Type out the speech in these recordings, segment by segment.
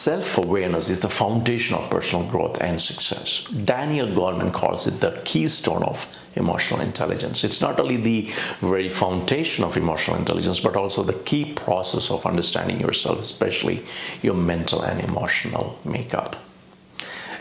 Self-awareness is the foundation of personal growth and success. Daniel Goleman calls it the keystone of emotional intelligence. It's not only the very foundation of emotional intelligence, but also the key process of understanding yourself, especially your mental and emotional makeup.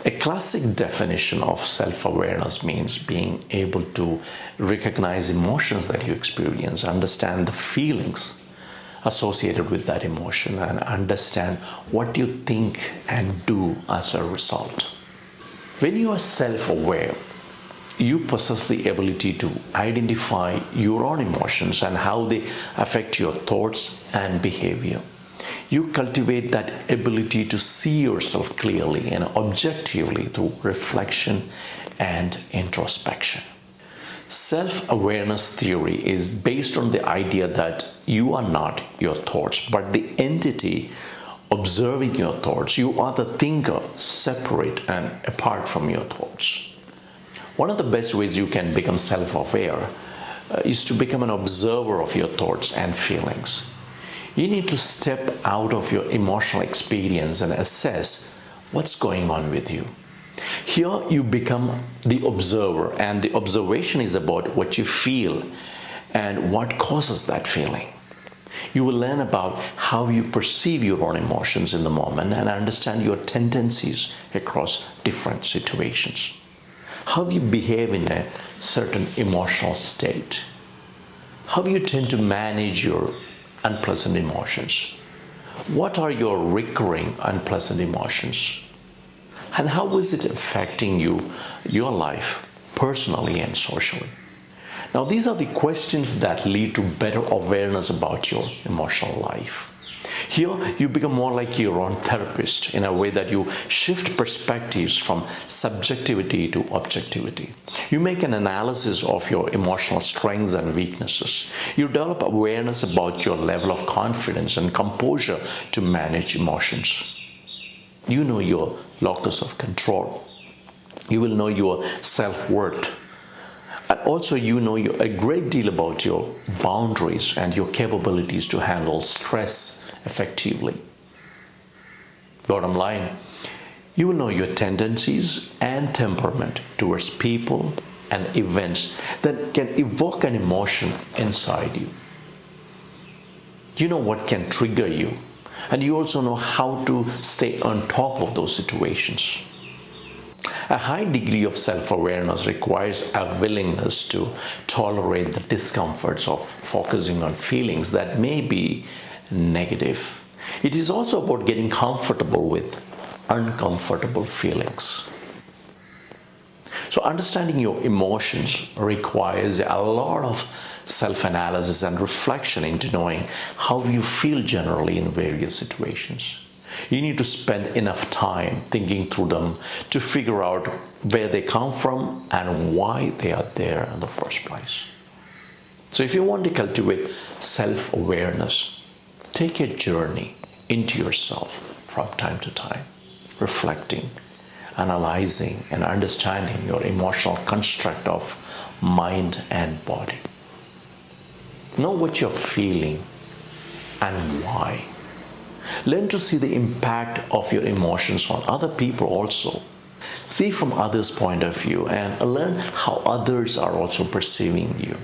A classic definition of self-awareness means being able to recognize emotions that you experience, understand the feelings associated with that emotion, and understand what you think and do as a result. When you are self-aware, you possess the ability to identify your own emotions and how they affect your thoughts and behavior. You cultivate that ability to see yourself clearly and objectively through reflection and introspection. Self-awareness theory is based on the idea that you are not your thoughts, but the entity observing your thoughts. You are the thinker, separate and apart from your thoughts. One of the best ways you can become self-aware is to become an observer of your thoughts and feelings. You need to step out of your emotional experience and assess what's going on with you. Here you become the observer, and the observation is about what you feel and what causes that feeling. You will learn about how you perceive your own emotions in the moment and understand your tendencies across different situations. How you behave in a certain emotional state. How you tend to manage your unpleasant emotions. What are your recurring unpleasant emotions? And how is it affecting you, your life, personally and socially? Now, these are the questions that lead to better awareness about your emotional life. Here, you become more like your own therapist in a way that you shift perspectives from subjectivity to objectivity. You make an analysis of your emotional strengths and weaknesses. You develop awareness about your level of confidence and composure to manage emotions. You know your locus of control. You will know your self-worth. And also you know a great deal about your boundaries and your capabilities to handle stress effectively. Bottom line, you will know your tendencies and temperament towards people and events that can evoke an emotion inside you. You know what can trigger you. And you also know how to stay on top of those situations. A high degree of self-awareness requires a willingness to tolerate the discomforts of focusing on feelings that may be negative. It is also about getting comfortable with uncomfortable feelings. So understanding your emotions requires a lot of self-analysis and reflection into knowing how you feel generally in various situations. You need to spend enough time thinking through them to figure out where they come from and why they are there in the first place. So if you want to cultivate self-awareness, take a journey into yourself from time to time, reflecting, analyzing, and understanding your emotional construct of mind and body. Know what you're feeling and why. Learn to see the impact of your emotions on other people also. See from others' point of view and learn how others are also perceiving you.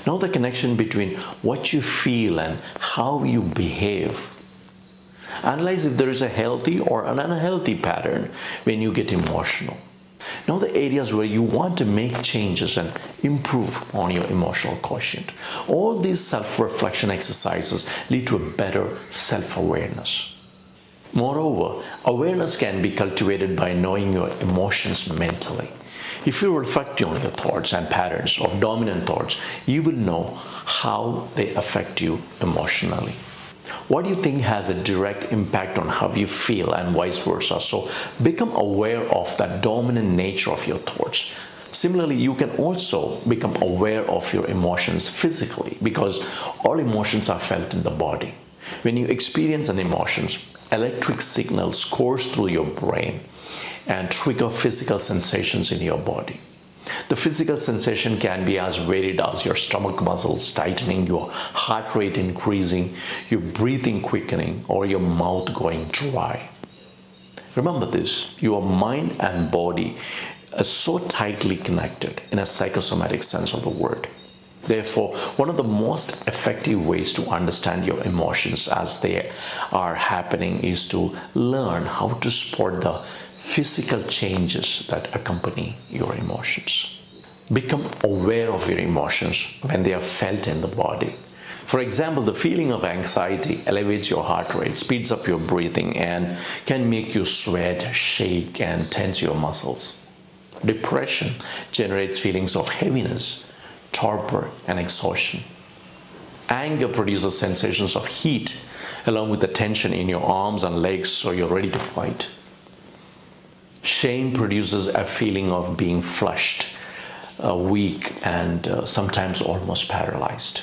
Know the connection between what you feel and how you behave. Analyze if there is a healthy or an unhealthy pattern when you get emotional. Know the areas where you want to make changes and improve on your emotional quotient. All these self-reflection exercises lead to a better self-awareness. Moreover, awareness can be cultivated by knowing your emotions mentally. If you reflect on your thoughts and patterns of dominant thoughts, you will know how they affect you emotionally. What do you think has a direct impact on how you feel and vice versa? So become aware of that dominant nature of your thoughts. Similarly, you can also become aware of your emotions physically because all emotions are felt in the body. When you experience an emotion, electric signals course through your brain and trigger physical sensations in your body. The physical sensation can be as varied as your stomach muscles tightening, your heart rate increasing, your breathing quickening, or your mouth going dry. Remember this, your mind and body are so tightly connected in a psychosomatic sense of the word. Therefore, one of the most effective ways to understand your emotions as they are happening is to learn how to spot the physical changes that accompany your emotions. Become aware of your emotions when they are felt in the body. For example, the feeling of anxiety elevates your heart rate, speeds up your breathing, and can make you sweat, shake, and tense your muscles. Depression generates feelings of heaviness, torpor, and exhaustion. Anger produces sensations of heat, along with the tension in your arms and legs, so you're ready to fight. Shame produces a feeling of being flushed, weak, and sometimes almost paralyzed.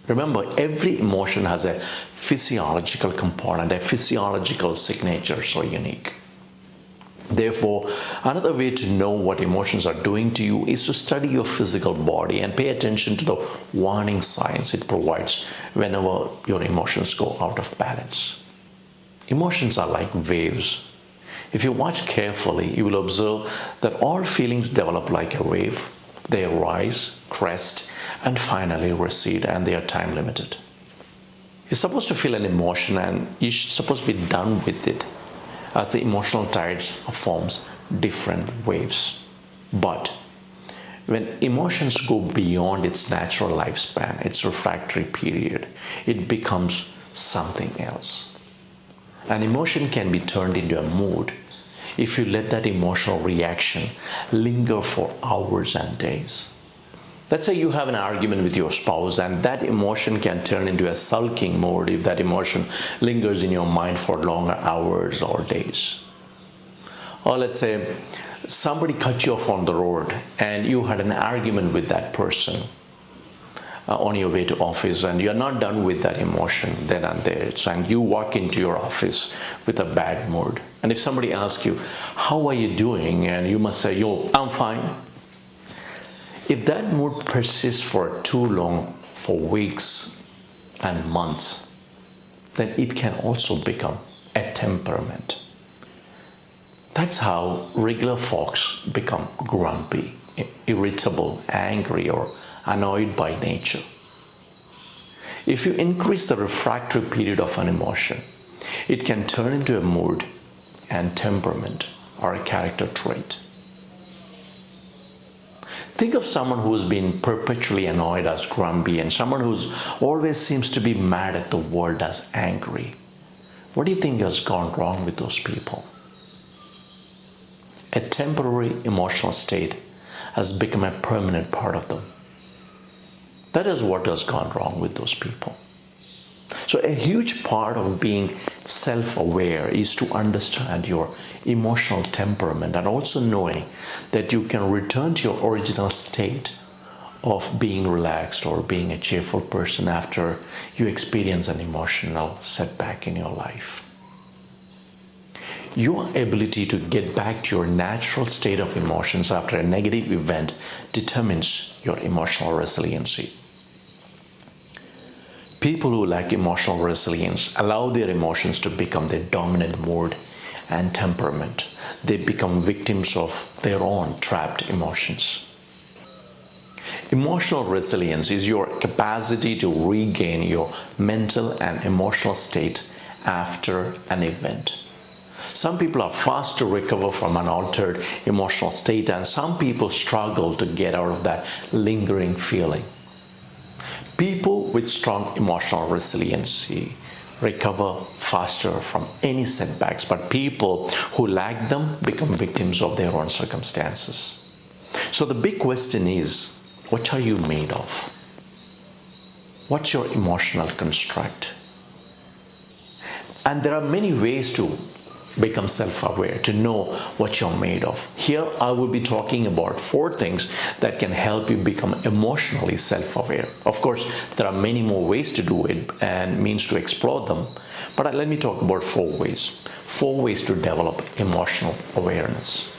Remember, every emotion has a physiological component, a physiological signature, so unique. Therefore, another way to know what emotions are doing to you is to study your physical body and pay attention to the warning signs it provides whenever your emotions go out of balance. Emotions are like waves. If you watch carefully, you will observe that all feelings develop like a wave. They rise, crest, and finally recede, and they are time limited. You're supposed to feel an emotion and you're supposed to be done with it, as the emotional tides forms different waves. But when emotions go beyond its natural lifespan, its refractory period, it becomes something else. An emotion can be turned into a mood if you let that emotional reaction linger for hours and days. Let's say you have an argument with your spouse, and that emotion can turn into a sulking mode if that emotion lingers in your mind for longer hours or days. Or let's say somebody cut you off on the road and you had an argument with that person on your way to office, and you're not done with that emotion then and there. And you walk into your office with a bad mood. And if somebody asks you, "How are you doing?" and you must say, "Yo, I'm fine." If that mood persists for too long, for weeks and months, then it can also become a temperament. That's how regular folks become grumpy, irritable, angry, or annoyed by nature. If you increase the refractory period of an emotion, it can turn into a mood and temperament or a character trait. Think of someone who's been perpetually annoyed as grumpy, and someone who's always seems to be mad at the world as angry. What do you think has gone wrong with those people? A temporary emotional state has become a permanent part of them. That is what has gone wrong with those people. So a huge part of being self-aware is to understand your emotional temperament, and also knowing that you can return to your original state of being relaxed or being a cheerful person after you experience an emotional setback in your life. Your ability to get back to your natural state of emotions after a negative event determines your emotional resiliency. People who lack emotional resilience allow their emotions to become their dominant mood and temperament. They become victims of their own trapped emotions. Emotional resilience is your capacity to regain your mental and emotional state after an event. Some people are fast to recover from an altered emotional state, and some people struggle to get out of that lingering feeling. People with strong emotional resiliency recover faster from any setbacks, but people who lack them become victims of their own circumstances. So the big question is, what are you made of? What's your emotional construct? And there are many ways to become self-aware, to know what you're made of. Here I will be talking about 4 things that can help you become emotionally self-aware. Of course, there are many more ways to do it and means to explore them, but let me talk about 4 ways. 4 ways to develop emotional awareness.